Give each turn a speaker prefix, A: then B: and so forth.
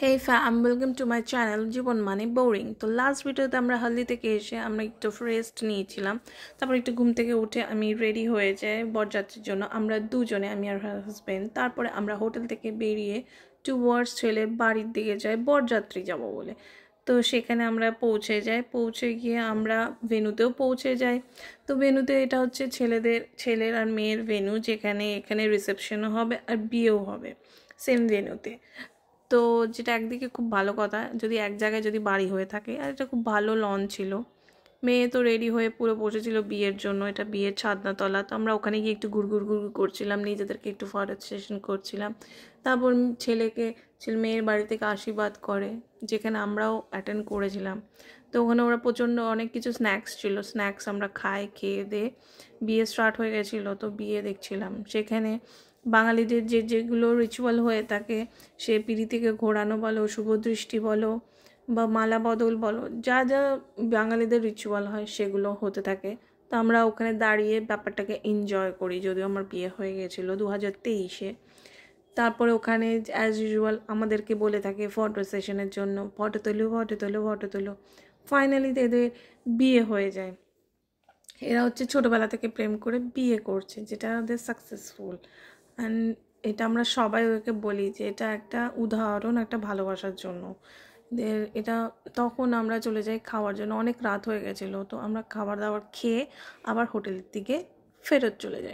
A: Hey fam, welcome to my channel জীবন মানে boring. তো last ভিডিওতে আমরা হলদি থেকে এসে আমরা একটু রেস্ট নিয়েছিলাম, তারপর একটু ঘুম থেকে উঠে আমি রেডি হয়ে যাই বরযাত্রীর জন্য। আমরা দুজনে, আমি আর হাজব্যান্ড। তারপরে আমরা হোটেল থেকে বেরিয়ে টুয়ার্ডস ছেলের বাড়ির দিকে যাই বরযাত্রী যাব বলে। তো সেখানে আমরা পৌঁছে যাই, পৌঁছে গিয়ে আমরা ভেন্যুতেও পৌঁছে যাই। তো ভেন্যুতে এটা হচ্ছে ছেলের আর মেয়ের ভেন্যু, যেখানে এখানে রিসেপশনও হবে আর বিয়েও হবে সেম ভেন্যুতে। তো যেটা একদিকে খুব ভালো কথা, যদি এক জায়গায় যদি বাড়ি হয়ে থাকে। আর এটা খুব ভালো লন ছিল। মেয়ে তো রেডি হয়ে পুরো বসেছিল বিয়ের জন্য, এটা বিয়ের ছাদনাতলা। তো আমরা ওখানে গিয়ে একটু ঘুরঘুর করছিলাম, নিজেদেরকে একটু ফটো সেশন করছিলাম। তারপর মেয়ের বাড়ি থেকে আশীর্বাদ করে, যেখানে আমরাও অ্যাটেন্ড করেছিলাম। তো ওখানে ওরা প্রচণ্ড অনেক কিছু স্ন্যাক্স ছিল, স্ন্যাক্স আমরা খেয়ে দিয়ে বিয়ে স্টার্ট হয়ে গেছিলো। তো বিয়ে দেখছিলাম সেখানে বাঙালিদের যেগুলো রিচুয়াল হয়ে থাকে, সে পিঁড়ি থেকে ঘোরানো বলো, শুভদৃষ্টি বলো বা মালা বদল বলো, যা যা বাঙালিদের রিচুয়াল হয় সেগুলো হতে থাকে। তো আমরা ওখানে দাঁড়িয়ে ব্যাপারটাকে এনজয় করি, যদিও আমার বিয়ে হয়ে গেছিলো 2023-এ। তারপরে ওখানে অ্যাজ ইউজুয়াল আমাদেরকে বলে থাকে ফটো সেশনের জন্য, ফটো তোলো। ফাইনালি এদের বিয়ে হয়ে যায়। এরা হচ্ছে ছোটোবেলা থেকে প্রেম করে বিয়ে করছে, যেটা ওদের সাকসেসফুল। অ্যান্ড এটা আমরা সবাই ওকে বলি যে এটা একটা উদাহরণ একটা ভালোবাসার জন্য। এটা তখন আমরা চলে যাই খাওয়ার জন্য, অনেক রাত হয়ে গেছিলো। তো আমরা খাবার দাবার খেয়ে আবার হোটেলের দিকে ফেরত চলে যাই।